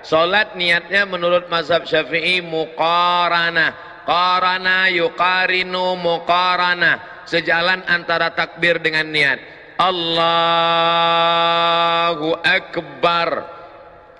Salat niatnya menurut mazhab Syafi'i muqaranah. Qarana yuqarinu muqaranah. Sejalan antara takbir dengan niat. Allahu Akbar.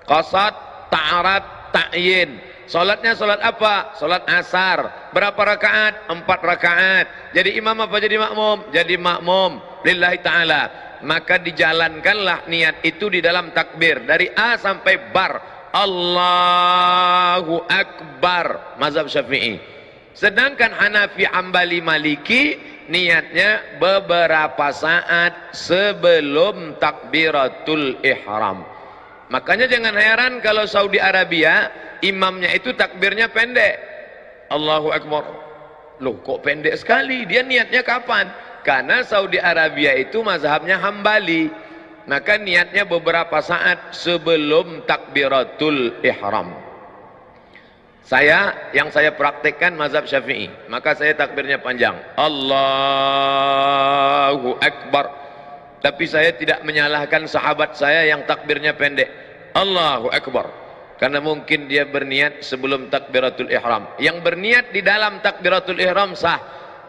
Qasad, ta'arat, ta'yin. Salatnya salat apa? Salat asar. Berapa rakaat? 4 rakaat. Jadi imam apa jadi makmum? Jadi makmum lillahi ta'ala. Maka dijalankanlah niat itu di dalam takbir dari A sampai bar. Allahu Akbar, mazhab Syafi'i. Sedangkan Hanafi, Hambali, Maliki niatnya beberapa saat sebelum takbiratul ihram. Makanya jangan heran kalau Saudi Arabia imamnya itu takbirnya pendek. Allahu Akbar. Loh, kok pendek sekali? Dia niatnya kapan? Karena Saudi Arabia itu mazhabnya Hambali. Maka niatnya beberapa saat sebelum takbiratul ihram. Yang saya praktekkan mazhab Syafi'i, maka saya takbirnya panjang. Allahu Akbar. Tapi saya tidak menyalahkan sahabat saya yang takbirnya pendek. Allahu Akbar. Karena mungkin dia berniat sebelum takbiratul ihram. Yang berniat di dalam takbiratul ihram sah.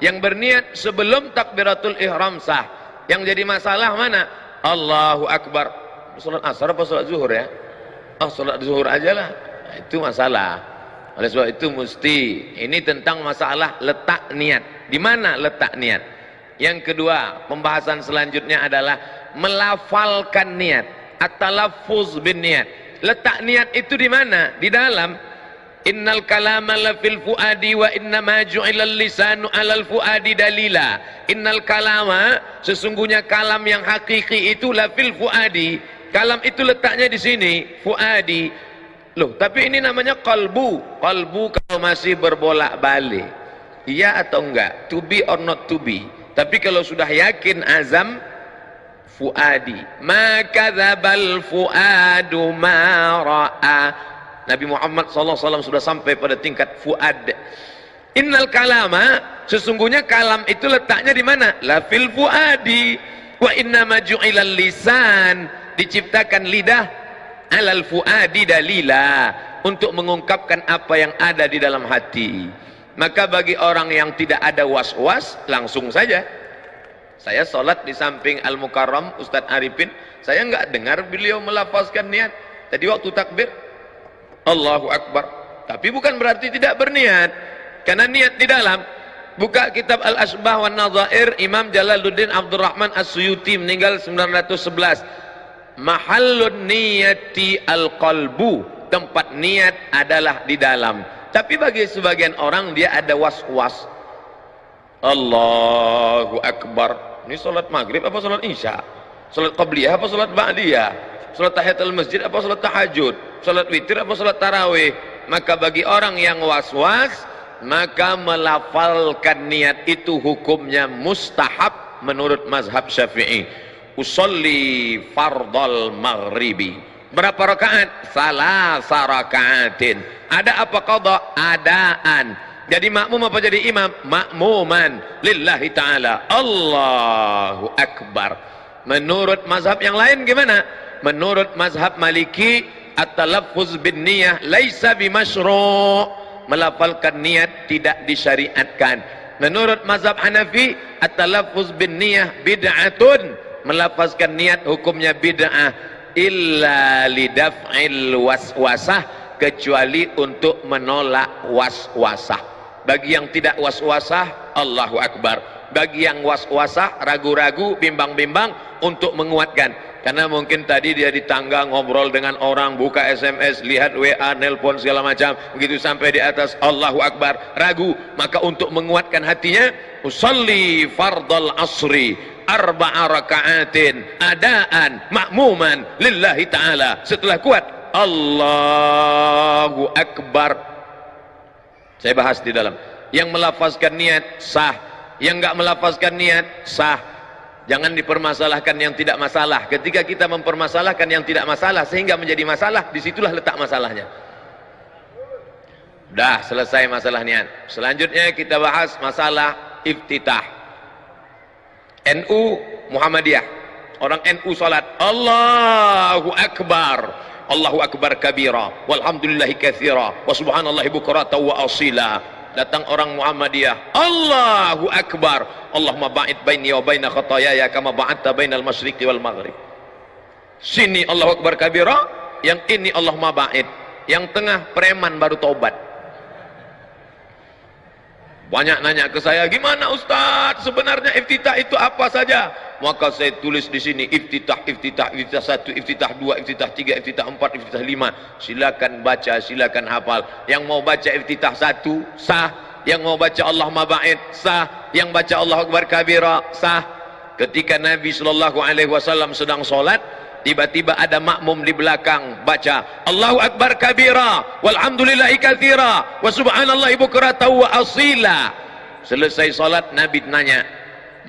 Yang berniat sebelum takbiratul ihram sah. Yang jadi masalah mana? Allahu Akbar. Salat asar apa salat zuhur ya? Salat zuhur aja lah. Nah, itu masalah. Oleh sebab itu mesti ini tentang masalah letak niat. Di mana letak niat? Yang kedua, pembahasan selanjutnya adalah melafalkan niat. At-talaffuz bin niat. Letak niat itu di mana? Di dalam. Innal kalama la fil fuadi wa innama ju'ilal lisanu 'alal fuadi dalila. Innal kalama, sesungguhnya kalam yang hakiki itu la fil fuadi. Kalam itu letaknya di sini, fuadi. Loh, tapi ini namanya qalbu. Qalbu kalau masih berbolak-balik. Iya atau enggak? To be or not to be. Tapi kalau sudah yakin azam, fuadi. Ma kadzabal fuadu ma ra'a. Nabi Muhammad SAW sudah sampai pada tingkat fuad. Innal kalama, sesungguhnya kalam itu letaknya di mana? La fil fuadi. Wa innama ju'ilal lisan, diciptakan lidah alal fuadi dalila, untuk mengungkapkan apa yang ada di dalam hati. Maka bagi orang yang tidak ada was-was, langsung saja. Saya sholat di samping Al-Mukarram Ustadz Arifin, saya nggak dengar beliau melafazkan niat. Tadi waktu takbir Allahu Akbar, tapi bukan berarti tidak berniat, karena niat di dalam. Buka kitab Al-Asbah wa Nadhair, Imam Jalaluddin Abdurrahman As-Suyuti meninggal 911. Mahallun niyati al-qalbu, tempat niat adalah di dalam. Tapi bagi sebagian orang dia ada was-was. Allahu Akbar, ini salat maghrib apa salat isya? Salat qabliyah apa salat ba'diyah? Salat tahiyatul masjid apa salat tahajud? Salat witir apa salat tarawih? Maka bagi orang yang was-was, maka melafalkan niat itu hukumnya mustahab menurut mazhab Syafi'i. Usolli fardal maghribi. Berapa rakaat? Salasa rakaatin. Ada apa qada? Adaan. Jadi makmum apa jadi imam? Makmuman lillahi ta'ala. Allahu Akbar. Menurut mazhab yang lain gimana? Menurut mazhab Maliki, at-talaffuz bin niyah laisa bimasyru', melafalkan niat tidak disyariatkan. Menurut mazhab Hanafi, at-talaffuz bin niyah bid'atun, melafazkan niat hukumnya bid'ah, illa lidaf'il waswasah, kecuali untuk menolak waswasah. Bagi yang tidak waswasah, Allahu Akbar. Bagi yang waswasah, ragu-ragu, bimbang-bimbang, untuk menguatkan. Karena mungkin tadi dia di tangga ngobrol dengan orang, buka SMS, lihat WA, nelpon segala macam, begitu sampai di atas Allahu Akbar, ragu. Maka untuk menguatkan hatinya, usalli fardal asri arba'a raka'atin adaan makmuman lillahi ta'ala. Setelah kuat Allahu Akbar, saya bahas di dalam. Yang melafazkan niat sah, yang enggak melafazkan niat sah. Jangan dipermasalahkan yang tidak masalah. Ketika kita mempermasalahkan yang tidak masalah sehingga menjadi masalah, disitulah letak masalahnya. Dah selesai masalah niat. Selanjutnya kita bahas masalah iftitah. NU Muhammadiyah, orang NU salat Allahu Akbar, Allahu akbar kabira, walhamdulillahi katsira, wa subhanallahi bukratan wa asila. Datang orang Muhammadiyah, Allahu akbar, Allahumma ba'id baini wa baina khataayaya kama ba'adta bainal masyriqi wal maghrib. Sini Allahu akbar kabira, yang ini Allahumma ba'id, yang tengah preman baru taubat. Banyak nanya ke saya, gimana Ustaz, sebenarnya iftitah itu apa saja? Maka saya tulis di sini, iftitah 1, iftitah 2, iftitah 3, iftitah 4, iftitah 5. Silakan baca, silakan hafal. Yang mau baca iftitah 1 sah, yang mau baca Allahumma ba'id sah, yang baca Allahu akbar kabira sah. Ketika Nabi SAW sedang sholat, tiba-tiba ada makmum di belakang baca Allahu akbar kabira, walhamdulillahi katsira, wa subhanallahi bukratan wa asila. Selesai salat, Nabi nanya,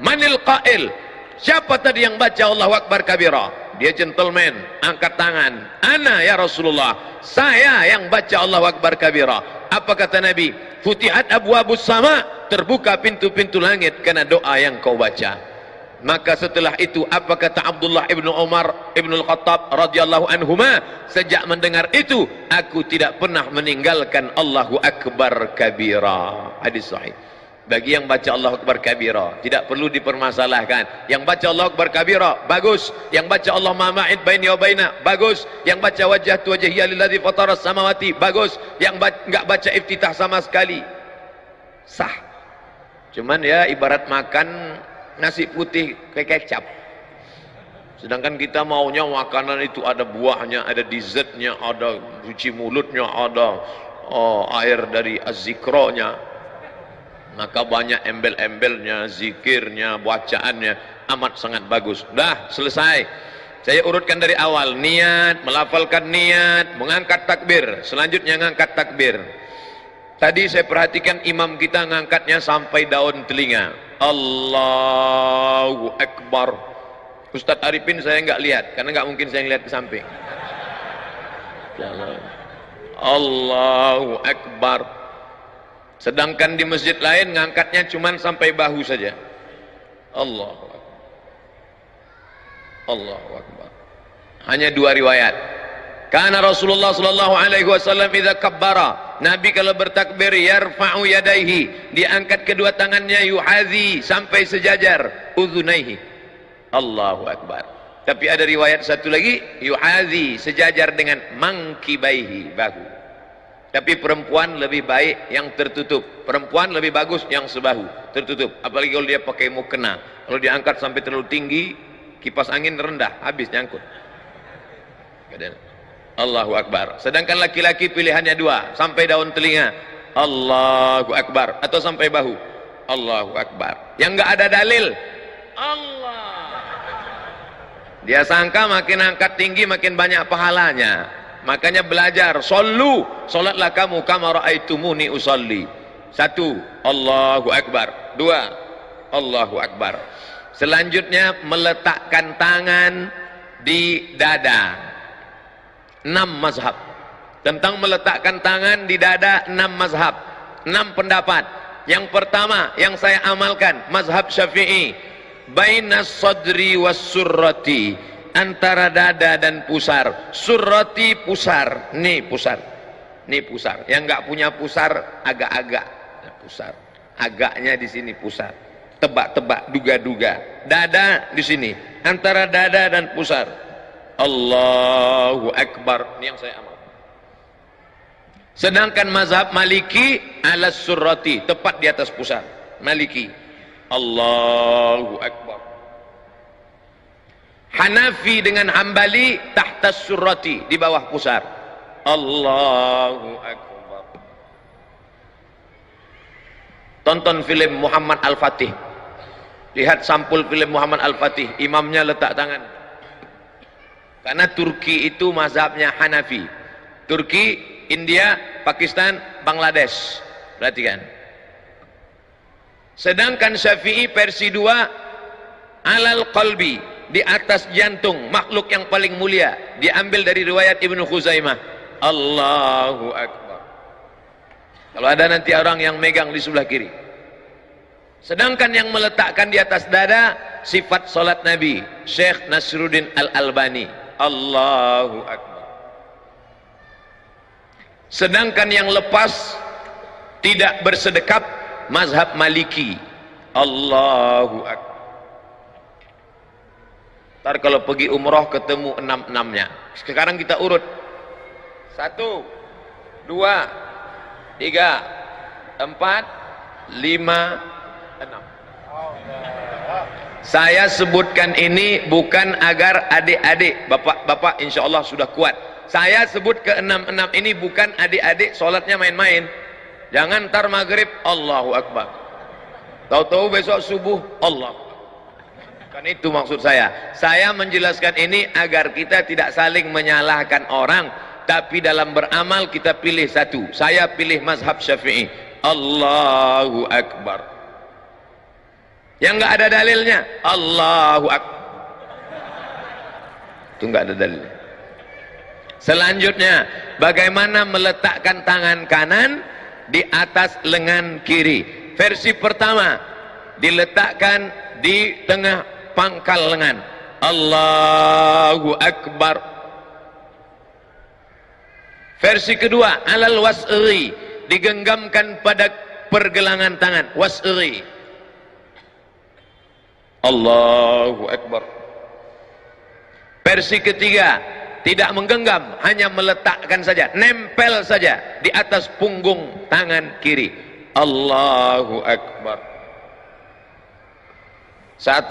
manil qail, siapa tadi yang baca Allahu akbar kabira? Dia gentleman, angkat tangan, ana ya Rasulullah, saya yang baca Allahu akbar kabira. Apa kata Nabi? Futihat abwabus sama, terbuka pintu-pintu langit karena doa yang kau baca. Maka setelah itu apa kata Abdullah ibnu Umar ibnu Al-Khattab radhiyallahu anhuma, sejak mendengar itu aku tidak pernah meninggalkan Allahu akbar kabira. Hadis sahih. Bagi yang baca Allahu akbar kabira tidak perlu dipermasalahkan. Yang baca Allahu akbar kabira bagus, yang baca Allahumma ma'id baini wa baina bagus, yang baca wajhatu wajhiya lilladzi fataras samawati bagus, yang enggak baca iftitah sama sekali sah. Cuman ya ibarat makan nasi putih kayak kecap. Sedangkan kita maunya makanan itu ada buahnya, ada dessertnya, ada cuci mulutnya, ada air dari az-zikronya. Maka banyak embel-embelnya, zikirnya, bacaannya amat sangat bagus. Dah selesai. Saya urutkan dari awal, niat, melafalkan niat, mengangkat takbir, selanjutnya mengangkat takbir. Tadi saya perhatikan imam kita ngangkatnya sampai daun telinga. Allahu akbar. Ustadz Arifin saya nggak lihat karena nggak mungkin saya lihat ke samping. Allahu akbar. Sedangkan di masjid lain ngangkatnya cuman sampai bahu saja. Allahu akbar. Allahu akbar. Hanya 2 riwayat. Karena Rasulullah sallallahu alaihi wasallam idza kabbara, Nabi kalau bertakbir yarfa'u yadaihi, diangkat kedua tangannya, yuhazi sampai sejajar udhunaihi. Allahu akbar. Tapi ada riwayat satu lagi, yuhazi sejajar dengan mangkibaihi, bahu. Tapi perempuan lebih baik yang tertutup. Perempuan lebih bagus yang sebahu, tertutup. Apalagi kalau dia pakai mukena. Kalau diangkat sampai terlalu tinggi, kipas angin rendah, habis nyangkut. Allahu akbar. Sedangkan laki-laki pilihannya 2, sampai daun telinga Allahu akbar, atau sampai bahu Allahu akbar. Yang enggak ada dalil Allah. Dia sangka makin angkat tinggi makin banyak pahalanya. Makanya belajar, sallu, salatlah kamu kama raaitumuni usalli. 1, Allahu akbar. 2, Allahu akbar. Selanjutnya meletakkan tangan di dada. 6 mazhab tentang meletakkan tangan di dada, 6 mazhab, 6 pendapat. Yang pertama yang saya amalkan mazhab Syafi'i, bainas sadri was surrati, antara dada dan pusar. Surrati pusar, nih pusar, nih pusar. Yang enggak punya pusar agak-agak pusar, agaknya di sini pusar, tebak-tebak, duga-duga. Dada di sini, antara dada dan pusar. Allahu akbar. Ini yang saya amal. Sedangkan mazhab Maliki ala surrati, tepat di atas pusar. Maliki Allahu akbar. Hanafi dengan Hambali tahta surrati, di bawah pusar. Allahu akbar. Tonton film Muhammad Al-Fatih. Lihat sampul film Muhammad Al-Fatih, imamnya letak tangan. Karena Turki itu mazhabnya Hanafi. Turki, India, Pakistan, Bangladesh. Perhatikan. Sedangkan Syafi'i versi 2, alal qalbi, di atas jantung, makhluk yang paling mulia. Diambil dari riwayat Ibnu Khuzaimah. Allahu akbar. Kalau ada nanti orang yang megang di sebelah kiri. Sedangkan yang meletakkan di atas dada, sifat salat Nabi, Syekh Nasruddin Al-Albani. Allahu akbar. Sedangkan yang lepas tidak bersedekap mazhab Maliki. Allahu Akbar. Ntar kalau pergi umroh ketemu 6-6-nya. Sekarang kita urut 1, 2, 3, 4, 5, 6. Saya sebutkan ini bukan agar adik-adik, bapak-bapak insya Allah sudah kuat. Saya sebut ke 6-6 ini bukan adik-adik sholatnya main-main. Jangan ntar maghrib Allahu Akbar, tahu-tahu besok subuh Allah. Kan itu maksud saya. Saya menjelaskan ini agar kita tidak saling menyalahkan orang, tapi dalam beramal kita pilih satu. Saya pilih mazhab Syafi'i. Allahu Akbar. Yang nggak ada dalilnya Allahu Akbar. Itu nggak ada dalilnya. Selanjutnya, bagaimana meletakkan tangan kanan di atas lengan kiri. Versi pertama, diletakkan di tengah pangkal lengan. Allahu Akbar. Versi kedua, alal wasri, digenggamkan pada pergelangan tangan. Wasri. Allahu Akbar. Versi ketiga, tidak menggenggam, hanya meletakkan saja, nempel saja di atas punggung tangan kiri. Allahu Akbar. 1,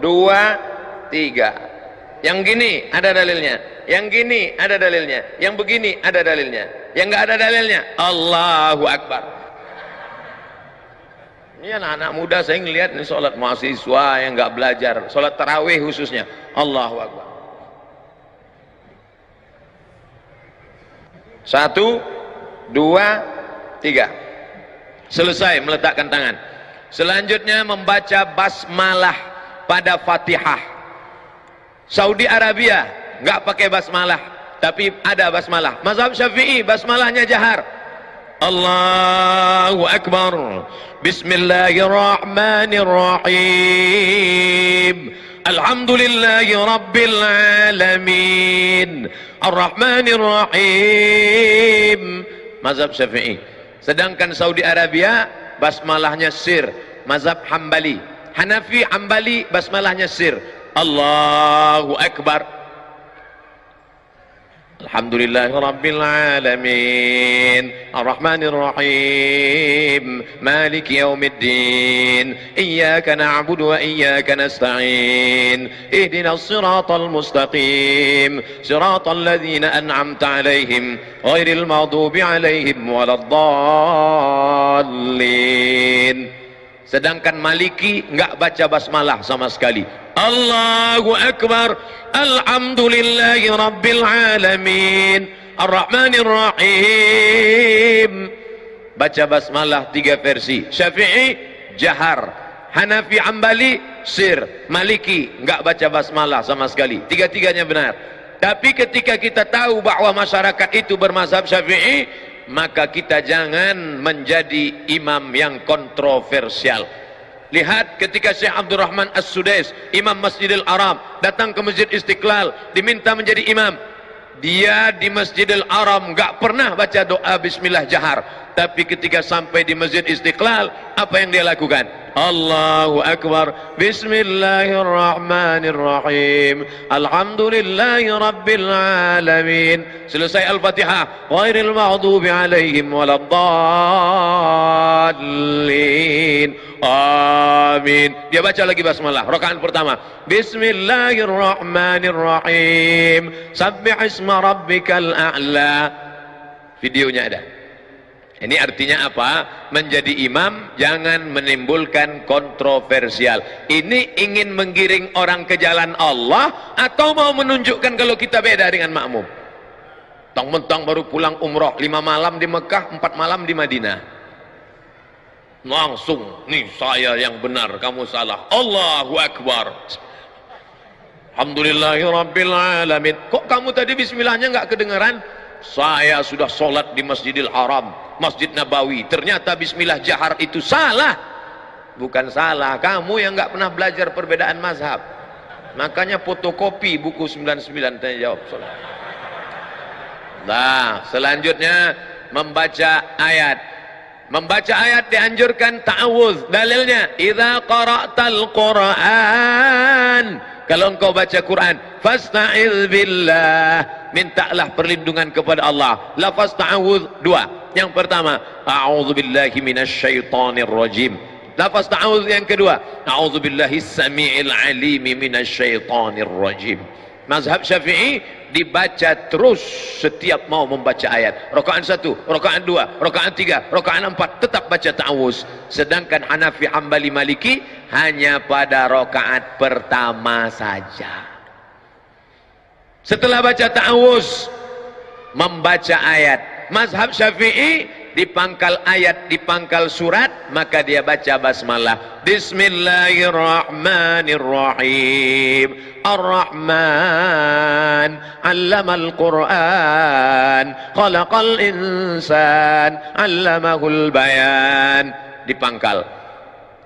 2, 3. Yang gini ada dalilnya, yang gini ada dalilnya, yang begini ada dalilnya, yang nggak ada dalilnya Allahu Akbar. Ini anak-anak muda saya ngelihat nih sholat mahasiswa yang nggak belajar, sholat tarawih khususnya. Allahu Akbar. 1, 2, 3. Selesai meletakkan tangan. Selanjutnya membaca basmalah pada Fatihah. Saudi Arabia nggak pakai basmalah, tapi ada basmalah. Mazhab Syafi'i basmalahnya jahar. Allahu Akbar. Bismillahirrahmanirrahim. Alhamdulillahi Rabbil Alamin. Ar-Rahmanir-Rahim. Mazhab Syafi'i. Sedangkan Saudi Arabia basmalahnya sir. Mazhab Hambali. Hanafi Hambali basmalahnya sir. Allahu Akbar. Alhamdulillahi Rabbil Alamin. Ar-Rahmanir-Rahim. Maliki Yawmiddin. Iyyaka na'budu wa iyyaka nasta'in. Ihdinas siratal mustaqim. Siratal ladzina an'amta 'alaihim ghairil maghdubi 'alaihim waladdallin. Sedangkan Maliki enggak baca basmalah sama sekali. Allahu Akbar. Alhamdulillahi Rabbil Alamin. Ar-Rahmanir-Rahim. Baca basmalah 3 versi. Syafi'i jahar, Hanafi Hambali sir, Maliki enggak baca basmalah sama sekali. Tiga-tiganya benar. Tapi ketika kita tahu bahwa masyarakat itu bermazhab Syafi'i, maka kita jangan menjadi imam yang kontroversial. Lihat ketika Syekh Abdurrahman As-Sudais, imam Masjidil Haram, datang ke Masjid Istiqlal, diminta menjadi imam. Dia di Masjidil Haram enggak pernah baca doa bismillah jahar, tapi ketika sampai di Masjid Istiqlal, apa yang dia lakukan? Allahu Akbar. Bismillahirrahmanirrahim. Alhamdulillahi Rabbil Alamin. Selesai Al-Fatihah. Ghairil maghdubi alaihim waladdallin. Amin. Dia baca lagi basmalah. Rakaat pertama. Bismillahirrahmanirrahim. Sabbih isma rabbikal a'la. Videonya ada. Ini artinya apa? Menjadi imam jangan menimbulkan kontroversial. Ini ingin menggiring orang ke jalan Allah atau mau menunjukkan kalau kita beda dengan makmum? Mentang-mentang baru pulang umroh 5 malam di Mekah, 4 malam di Madinah. Langsung, nih saya yang benar, kamu salah. Allahu Akbar. Alhamdulillahi Rabbil Alamin. Kok kamu tadi bismillahnya nggak kedengaran? Saya sudah sholat di Masjidil Haram, Masjid Nabawi, ternyata bismillah jahar itu salah. Bukan salah, kamu yang nggak pernah belajar perbedaan mazhab. Makanya fotokopi buku 99 tanya jawab sholat. Nah, selanjutnya membaca ayat. Membaca ayat dianjurkan ta'awudz. Dalilnya, idza qara'tal Qur'an, kalau engkau baca Quran, fasta'iz billah, mintalah perlindungan kepada Allah. Lafaz ta'awudz dua. Yang pertama, a'udzubillahi minasyaitonir rajim. Lafaz ta'awudz yang kedua, a'udzubillahis samii'il 'aliim minasyaitonir rajim. Mazhab Syafi'i dibaca terus setiap mau membaca ayat. Rakaat 1, rakaat 2, rakaat 3, rakaat 4 tetap baca ta'awuz. Sedangkan Hanafi, Hambali, Maliki hanya pada rakaat pertama saja. Setelah baca ta'awuz, membaca ayat. Mazhab Syafi'i di pangkal ayat, di pangkal surat, maka dia baca basmalah. Bismillahirrahmanirrahim. Ar-Rahman 'allamal Qur'an, khalaqal insan, 'allamahul bayan. Di pangkal.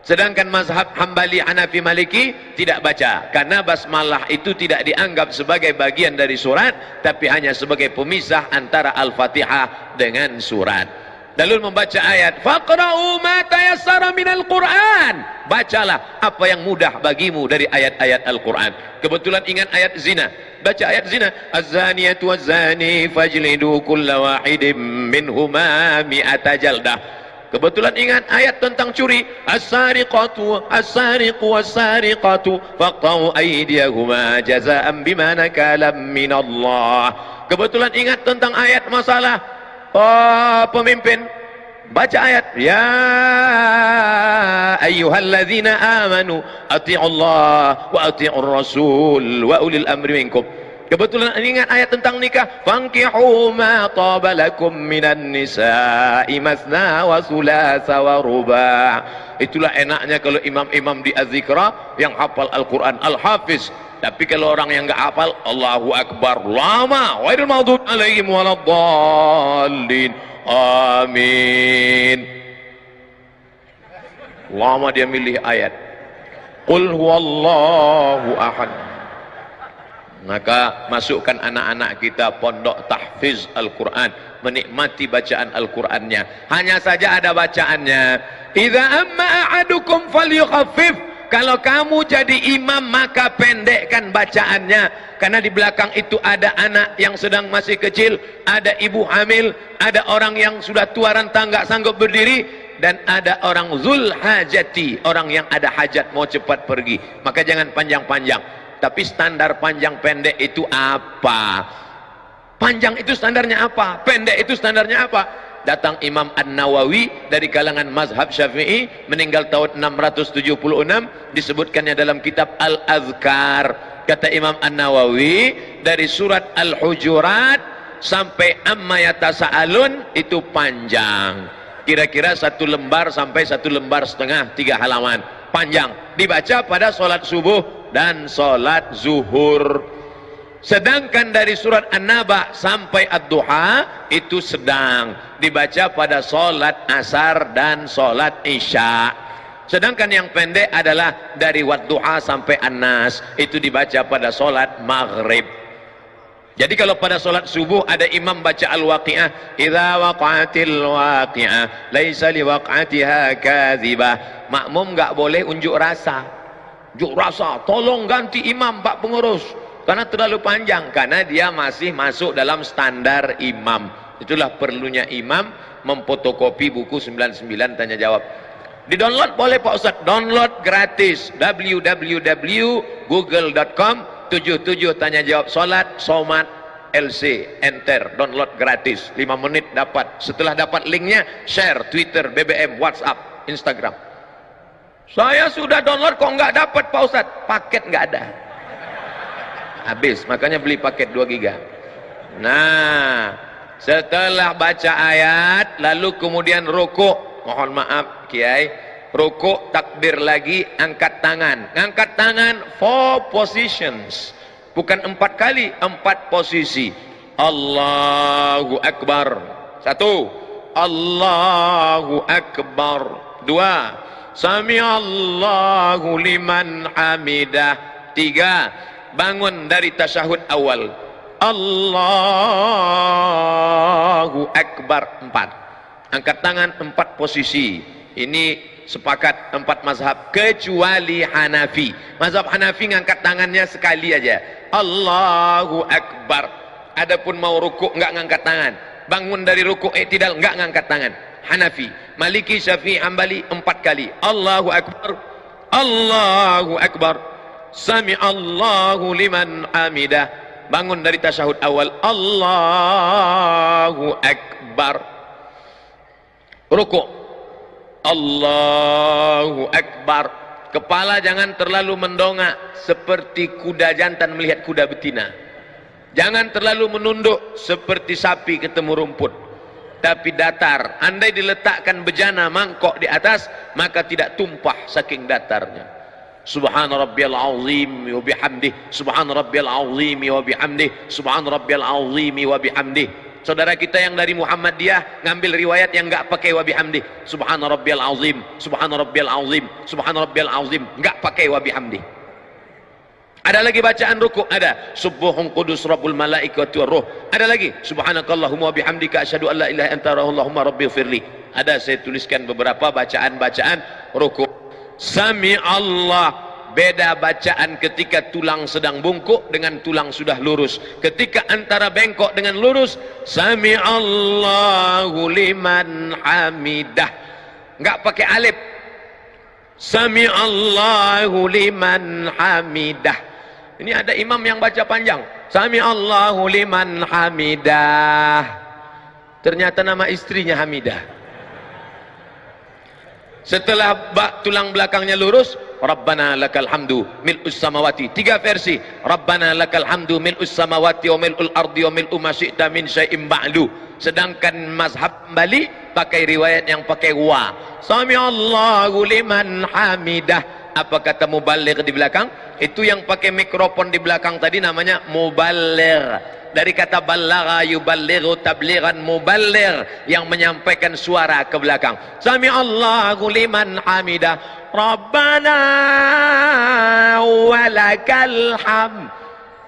Sedangkan mazhab Hambali, Hanafi, Maliki tidak baca, karena basmalah itu tidak dianggap sebagai bagian dari surat, tapi hanya sebagai pemisah antara Al-Fatihah dengan surat. Lalu membaca ayat, faqra'u ma tayassara minal Qur'an, bacalah apa yang mudah bagimu dari ayat-ayat Al-Quran. Kebetulan ingat ayat zina, baca ayat zina, az-zaniyatu waz-zani fajlidu kulla wahidin minhuma mi'ata jaldah. Kebetulan ingat ayat tentang curi, as-sariqatu as-sariqu was-sariqatu faqta'u aydiyahuma jazaa'an bima nakalam minallah. Kebetulan ingat tentang ayat masalah pemimpin, baca ayat, ya ayyuhalladzina amanu atti'ullah wa atti'ur rasul wa ulil amri minkum. Kebetulan ingat ayat tentang nikah, fankihu ma taba lakum minan nisa'i masna wa thulatha wa ruba'. Itulah enaknya kalau imam-imam di Az-Zikra yang hafal Al-Quran, Al-Hafiz. Tapi kalau orang yang enggak hafal, Allahu Akbar lama, wairul maghdub alaihim waladdallin, amin. Lama dia milih ayat. Qul huwallahu ahad. Maka masukkan anak-anak kita pondok tahfiz Al-Quran, menikmati bacaan Al-Qurannya. Hanya saja ada bacaannya, idza amma ahadukum falyukhaffif. Kalau kamu jadi imam, maka pendekkan bacaannya, karena di belakang itu ada anak yang sedang masih kecil, ada ibu hamil, ada orang yang sudah tua renta nggak sanggup berdiri, dan ada orang zul hajati, orang yang ada hajat mau cepat pergi. Maka jangan panjang-panjang. Tapi standar panjang pendek itu apa? Panjang itu standarnya apa? Pendek itu standarnya apa? Datang Imam An-Nawawi dari kalangan mazhab Syafi'i, meninggal tahun 676, disebutkannya dalam kitab Al-Azkar. Kata Imam An-Nawawi, dari surat Al-Hujurat sampai Amma Yatasa'alun itu panjang, kira-kira 1 lembar sampai 1 lembar setengah, 3 halaman, panjang. Dibaca pada sholat subuh dan sholat zuhur. Sedangkan dari surat An-Naba sampai Ad-Duha itu sedang, dibaca pada sholat asar dan sholat isya. Sedangkan yang pendek adalah dari Wadduha sampai An-Nas, itu dibaca pada sholat maghrib. Jadi kalau pada sholat subuh ada imam baca Al-Waqi'ah, idza waqa'atil waqi'ah laisa liwaq'atiha kadzibah. Makmum nggak boleh unjuk rasa. Unjuk rasa, tolong ganti imam Pak Pengurus, karena terlalu panjang, karena dia masih masuk dalam standar imam. Itulah perlunya imam memfotokopi buku 99 tanya jawab. Di download boleh Pak Ustaz, download gratis, www.google.com 77 tanya jawab salat somat LC, enter, download gratis, 5 menit dapat. Setelah dapat linknya, share Twitter, BBM, WhatsApp, Instagram. Saya sudah download kok nggak dapat Pak Ustaz, paket nggak ada, habis, makanya beli paket 2 giga. Nah, setelah baca ayat lalu kemudian rukuk, mohon maaf Kiai, rukuk, takbir lagi, angkat tangan. Angkat tangan 4 positions, bukan 4 kali, 4 posisi. Allahu Akbar, 1, Allahu Akbar, 2, Sami Allahu liman hamidah, 3, bangun dari tasyahud awal, Allahu Akbar 4. Angkat tangan 4 posisi. Ini sepakat 4 mazhab kecuali Hanafi. Mazhab Hanafi ngangkat tangannya sekali aja. Allahu Akbar. Adapun mau rukuk enggak ngangkat tangan. Bangun dari rukuk i'tidal enggak ngangkat tangan. Hanafi, Maliki, Syafi'i, Hambali 4 kali. Allahu Akbar. Allahu Akbar. Sami'allahu liman hamidah. Bangun dari tasyahud awal. Allahu Akbar. Rukuk. Allahu Akbar. Kepala jangan terlalu mendongak seperti kuda jantan melihat kuda betina. Jangan terlalu menunduk seperti sapi ketemu rumput. Tapi datar. Andai diletakkan bejana mangkok di atas, maka tidak tumpah saking datarnya. Subhana rabbiyal azim wa bihamdih. Subhana rabbiyal azim wa bihamdih. Subhana rabbiyal azim wa bihamdih. Saudara kita yang dari Muhammadiyah ngambil riwayat yang enggak pakai wa bihamdih. Subhana rabbiyal azim. Subhana rabbiyal azim. Subhana rabbiyal azim. Enggak pakai wa bihamdih. Ada lagi bacaan rukuk, ada Subuhun Qudus Rabbul Malaikati Waruh. Ada lagi Subhanakallahumma bihamdika asyhadu an la ilaha illa anta Allahumma rabbighfirli. Ada saya tuliskan beberapa bacaan-bacaan rukuk. Sami Allah. Beda bacaan ketika tulang sedang bungkuk dengan tulang sudah lurus. Ketika antara bengkok dengan lurus, Sami Allahu liman hamidah. Enggak pakai alif. Sami Allahu liman hamidah. Ini ada imam yang baca panjang. Sami Allahu liman hamidah. Ternyata nama istrinya Hamidah. Setelah tulang belakangnya lurus, Rabbana lakal hamdu mil'us samawati. 3 versi. Rabbana lakal hamdu mil'us samawati wa mil'ul ardi wa mil'u ma syi'ta min syai'im ba'du. Sedangkan mazhab Bali pakai riwayat yang pakai wa. Sami Allahu liman hamidah. Apa kata muballigh di belakang? Itu yang pakai mikrofon di belakang tadi namanya muballigh. Dari kata ballagha yuballighu tablighan, muballigh yang menyampaikan suara ke belakang. Sami Allahu liman hamidah. Rabbana walakal hamd.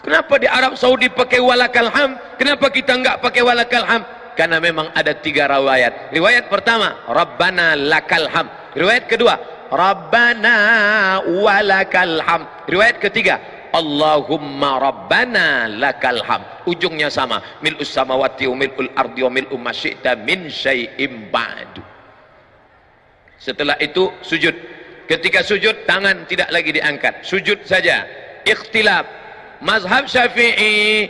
Kenapa di Arab Saudi pakai walakal hamd? Kenapa kita enggak pakai walakal hamd? Karena memang ada 3 riwayat. Riwayat pertama, Rabbana lakal hamd. Riwayat kedua, Rabbana walakal hamd. Riwayat ketiga, Allahumma Rabbana lakal hamd. Ujungnya sama, mil'us samawati wa mil'ul ardi wa mil'u ma syi'ta min syai'im ba'du. Setelah itu sujud. Ketika sujud tangan tidak lagi diangkat, sujud saja. Ikhtilaf. Mazhab Syafi'i,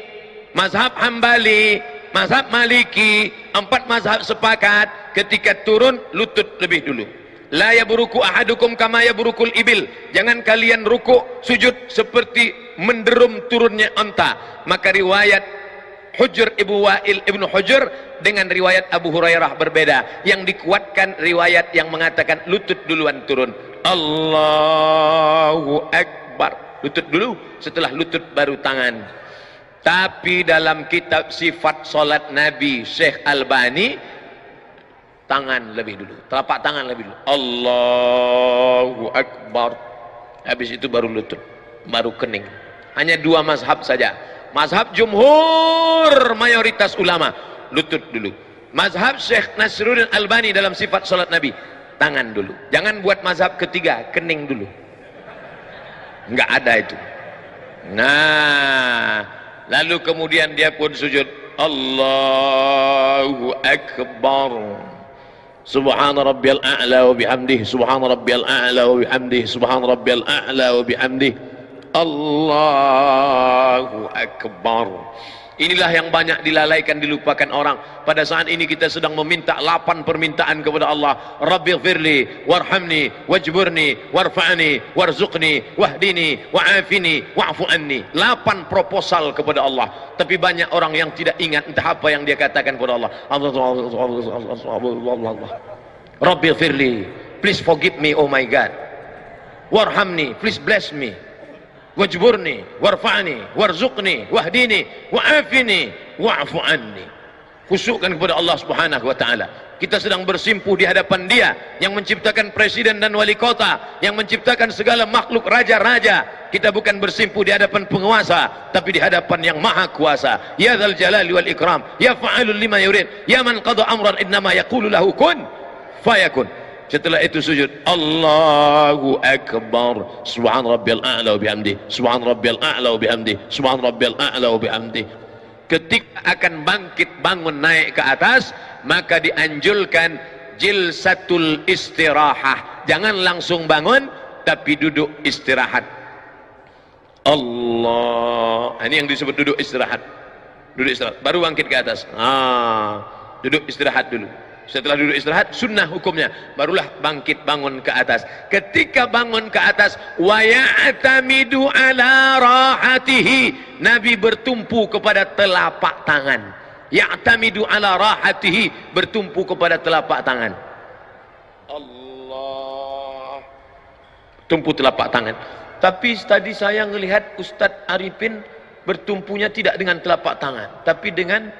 mazhab Hambali, mazhab Maliki, 4 mazhab sepakat ketika turun lutut lebih dulu. La yaburuku ahadukum kama yaburukul ibil. Jangan kalian rukuk sujud seperti menderum turunnya unta. Maka riwayat Hujr Ibu Wa'il Ibnu Hujr dengan riwayat Abu Hurairah berbeda. Yang dikuatkan riwayat yang mengatakan lutut duluan turun. Allahu Akbar. Lutut dulu, setelah lutut baru tangan. Tapi dalam kitab sifat solat Nabi Syekh Albani, tangan lebih dulu, telapak tangan lebih dulu. Allahu Akbar. Habis itu baru lutut, baru kening. Hanya 2 mazhab saja. Mazhab jumhur mayoritas ulama, lutut dulu. Mazhab Syekh Nasruddin Albani dalam sifat salat Nabi, tangan dulu. Jangan buat mazhab ketiga, kening dulu. Enggak ada itu. Nah, lalu kemudian dia pun sujud. Allahu Akbar. Subhana rabbiyal a'la wa bihamdih. Subhana rabbiyal a'la wa bihamdih. Subhana rabbiyal a'la wa bihamdih. Allahu Akbar. Inilah yang banyak dilalaikan, dilupakan orang. Pada saat ini kita sedang meminta 8 permintaan kepada Allah. Rabbighfirli warhamni wajburni warfa'ni warzuqni wahdini wa'afini wa'fu anni. 8 proposal kepada Allah. Tapi banyak orang yang tidak ingat entah apa yang dia katakan kepada Allah. Rabbighfirli, please forgive me, oh my God. Warhamni, please bless me. Wajburni warfa'ni warzuqni wahdini wa'afini wa'fu anni. Khusyukkan kepada Allah Subhanahu wa taala. Kita sedang bersimpuh di hadapan Dia yang menciptakan presiden dan wali kota, yang menciptakan segala makhluk, raja-raja. Kita bukan bersimpuh di hadapan penguasa, tapi di hadapan yang maha kuasa. Ya dzal jalali wal ikram, ya fa'alul lima yurid, ya man qada amran innama yaqulu lahu kun fayakun. Setelah itu sujud, Allahu Akbar, subhan rabbiyal a'la wa bihamdi, subhan rabbiyal a'la wa bihamdi, subhan rabbiyal a'la wa bihamdi. Ketika akan bangkit bangun naik ke atas, maka dianjurkan jilsatul istirahah. Jangan langsung bangun, tapi duduk istirahat. Allah, ini yang disebut duduk istirahat. Duduk istirahat, baru bangkit ke atas. Duduk istirahat dulu. Setelah duduk istirahat, sunnah hukumnya, barulah bangkit bangun ke atas. Ketika bangun ke atas, wa ya'tamidu ala rahatihi, Nabi bertumpu kepada telapak tangan. Ya'tamidu ala rahatihi, bertumpu kepada telapak tangan. Allah, tumpu telapak tangan. Tapi tadi saya melihat Ustadz Arifin bertumpunya tidak dengan telapak tangan, tapi dengan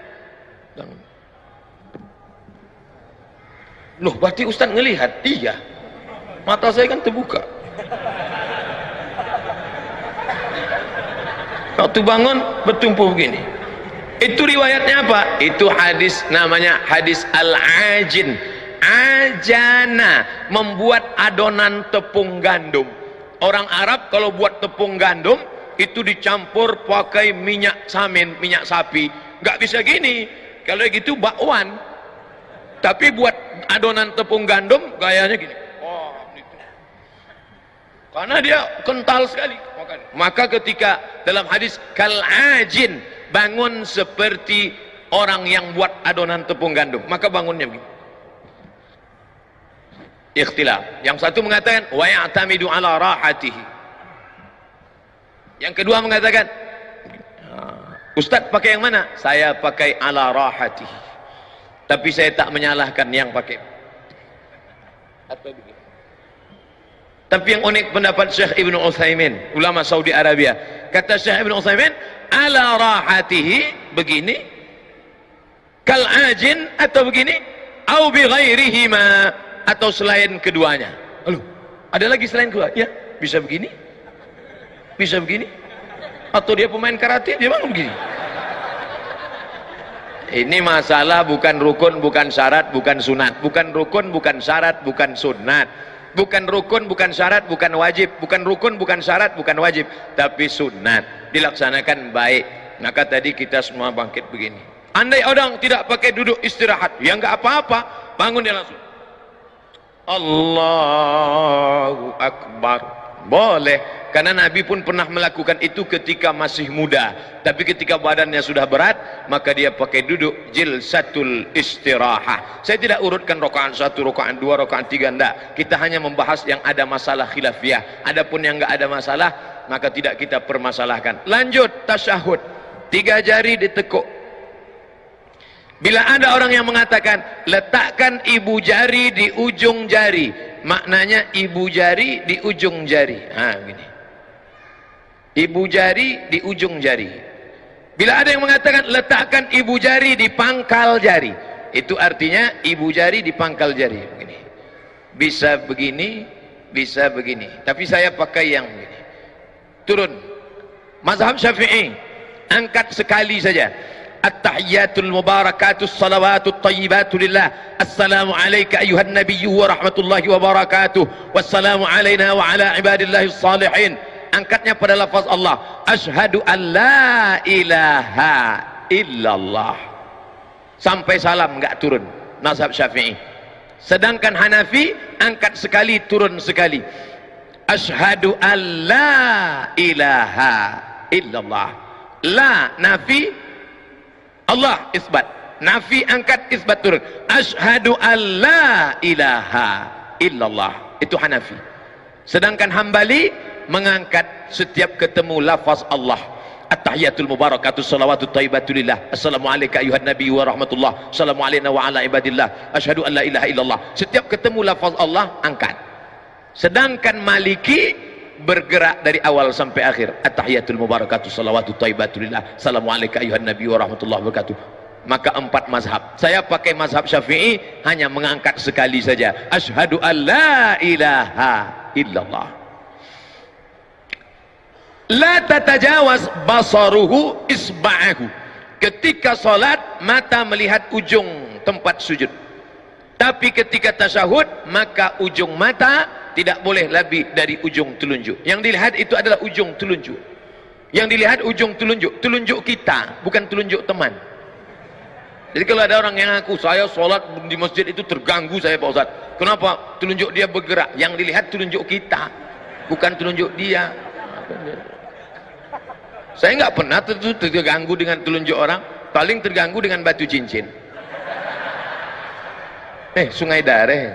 tangan. Loh, berarti Ustaz ngelihat? Iya, mata saya kan terbuka. Waktu bangun bertumpu begini. Itu riwayatnya apa? Itu hadis, namanya hadis al-ajin. Ajana, membuat adonan tepung gandum. Orang Arab kalau buat tepung gandum itu dicampur pakai minyak samin, minyak sapi. Nggak bisa gini. Kalau gitu bakwan. Tapi buat adonan tepung gandum gayanya gini. Gitu. Karena dia kental sekali. Maka ketika dalam hadis kal-ajin, bangun seperti orang yang buat adonan tepung gandum, maka bangunnya begini. Ikhtilaf. Yang satu mengatakan wa ya'tamidu ala rahatihi. Yang kedua mengatakan, Ustaz pakai yang mana? Saya pakai ala rahatihi. Tapi saya tak menyalahkan yang pakai. Atau begini. Tapi yang unik pendapat Syekh Ibn Utsaimin, ulama Saudi Arabia. Kata Syekh Ibn Utsaimin, ala rahatihi, begini, kal ajin, atau begini, au bi ghairihima, atau selain keduanya. Lalu, ada lagi selain kedua? Ya, bisa begini, bisa begini, atau dia pemain karate, dia bangun begini. Ini masalah bukan rukun, bukan syarat, bukan sunat. Bukan rukun, bukan syarat, bukan sunat. Bukan rukun, bukan syarat, bukan wajib. Bukan rukun, bukan syarat, bukan wajib. Tapi sunat, dilaksanakan baik. Maka tadi kita semua bangkit begini. Andai orang tidak pakai duduk istirahat, ya nggak apa-apa, bangun dia langsung. Allahu Akbar. Boleh, karena Nabi pun pernah melakukan itu ketika masih muda. Tapi ketika badannya sudah berat, maka dia pakai duduk jilsatul istirahah. Saya tidak urutkan rakaat 1, rakaat 2, rakaat 3, enggak. Kita hanya membahas yang ada masalah khilafiyah. Adapun yang enggak ada masalah, maka tidak kita permasalahkan. Lanjut tasyahud. 3 jari ditekuk. Bila ada orang yang mengatakan letakkan ibu jari di ujung jari, maknanya ibu jari di ujung jari. Gini. Ibu jari di ujung jari. Bila ada yang mengatakan letakkan ibu jari di pangkal jari, itu artinya ibu jari di pangkal jari. Begini. Bisa begini, bisa begini. Tapi saya pakai yang begini. Turun. Mazhab Syafi'i, angkat sekali saja. At-tahiyyatul mubarakatus salawatut tayyibatu lillah. Assalamu alayka ayuhan nabiyyu wa rahmatullahi wa barakatuh. Wassalamu alayna wa ala ibadillahi salihin. Angkatnya pada lafaz Allah. Ashhadu an la ilaha illallah. Sampai salam enggak turun. Mazhab Syafi'i. Sedangkan Hanafi angkat sekali, turun sekali. Ashhadu an la ilaha illallah. La nafi, Allah isbat. Nafi angkat, isbat turun. Ashhadu an la ilaha illallah. Itu Hanafi. Sedangkan Hambali mengangkat setiap ketemu lafaz Allah. At-tahiyatul mubarakatus salawatut thayyibatulillah. Assalamu alayka ayuhan nabi wa rahmatullah. Assalamu alayna wa ala ibadillah. Ashhadu an la ilaha illallah. Setiap ketemu lafaz Allah angkat. Sedangkan Maliki bergerak dari awal sampai akhir. At-tahiyatul mubarakatus salawatut thayyibatulillah. Assalamu alayka ayuhan nabi wa rahmatullah wabarakatuh. maka 4 mazhab. Saya pakai mazhab Syafi'i, hanya mengangkat sekali saja, asyhadu an la ilaha illallah. La tatajawaz basaruhu isba'ahu. Ketika salat mata melihat ujung tempat sujud, tapi ketika tasyahud maka ujung mata tidak boleh lebih dari ujung telunjuk. Yang dilihat itu adalah ujung telunjuk. Yang dilihat ujung telunjuk, telunjuk kita, bukan telunjuk teman. Jadi kalau ada orang yang ngaku, saya sholat di masjid itu terganggu saya Pak Ustaz. Kenapa? Telunjuk dia bergerak. Yang dilihat telunjuk kita, bukan telunjuk dia. Saya nggak pernah terganggu dengan telunjuk orang. Paling terganggu dengan batu cincin. Sungai Dareh.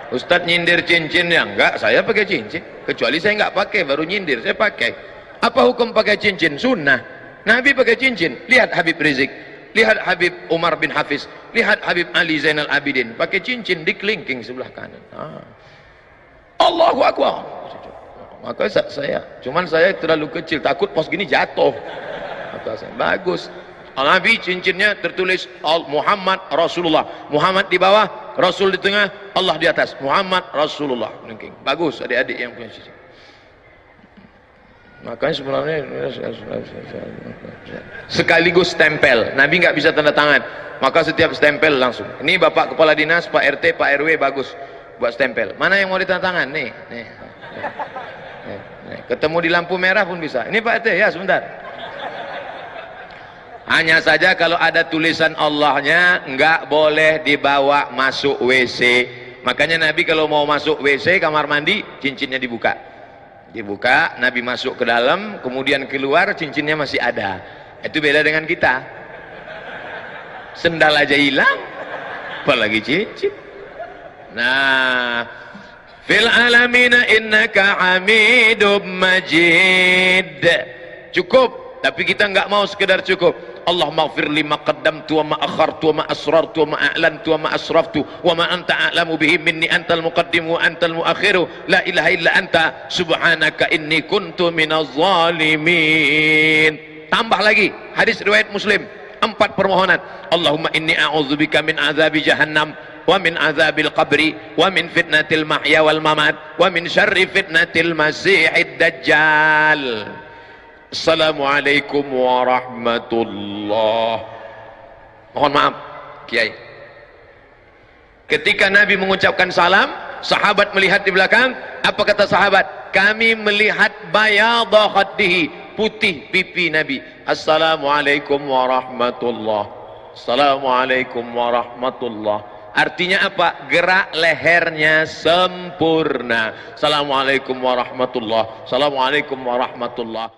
Ustadz nyindir cincinnya? Enggak, saya pakai cincin. Kecuali saya nggak pakai, baru nyindir. Saya pakai. Apa hukum pakai cincin? Sunnah. Nabi pakai cincin. Lihat Habib Rizik, lihat Habib Umar bin Hafiz, lihat Habib Ali Zainal Abidin, pakai cincin di kelingking sebelah kanan. Allahu Akbar. Maka saya terlalu kecil, takut pos gini jatuh. Maka saya, bagus. Nabi cincinnya tertulis Muhammad Rasulullah. Muhammad di bawah, Rasul di tengah, Allah di atas. Muhammad Rasulullah. Bagus adik-adik yang punya cincin. Makanya sebenarnya sekaligus stempel. Nabi nggak bisa tanda tangan, maka setiap stempel langsung. Ini Bapak Kepala Dinas, Pak RT, Pak RW, bagus buat stempel. Mana yang mau ditanda tangan? Nih. Ketemu di lampu merah pun bisa. Ini Pak RT, ya sebentar. Hanya saja kalau ada tulisan Allahnya nggak boleh dibawa masuk WC. Makanya Nabi kalau mau masuk WC, kamar mandi, cincinnya dibuka. Dibuka, Nabi masuk ke dalam, kemudian keluar, cincinnya masih ada. Itu beda dengan kita. Sendal aja hilang, apalagi cincin. Nah, fil alamina innaka hamidum majid. Cukup, tapi kita nggak mau sekedar cukup. Allah maghfir lima qaddamtu wa ma akhartu wa ma asrartu wa ma a'lantu wa ma asraftu wa ma anta a'lamu bihi minni antal muqaddimu wa antal muakhiru la ilaha illa anta subhanaka inni kuntu minaz zalimin. Tambah lagi hadis riwayat Muslim, 4 permohonan. Allahumma inni a'udzubika min azabi jahannam wa min azabil qabri wa min fitnatil mahya wal mamat wa min syarri fitnatil masihid dajjal. Assalamualaikum warahmatullah. Mohon maaf Kiai, ketika Nabi mengucapkan salam, sahabat melihat di belakang. Apa kata sahabat? Kami melihat bayadha khaddihi, putih pipi Nabi. Assalamualaikum warahmatullah. Assalamualaikum warahmatullah. Artinya apa? Gerak lehernya sempurna. Assalamualaikum warahmatullah. Assalamualaikum warahmatullah.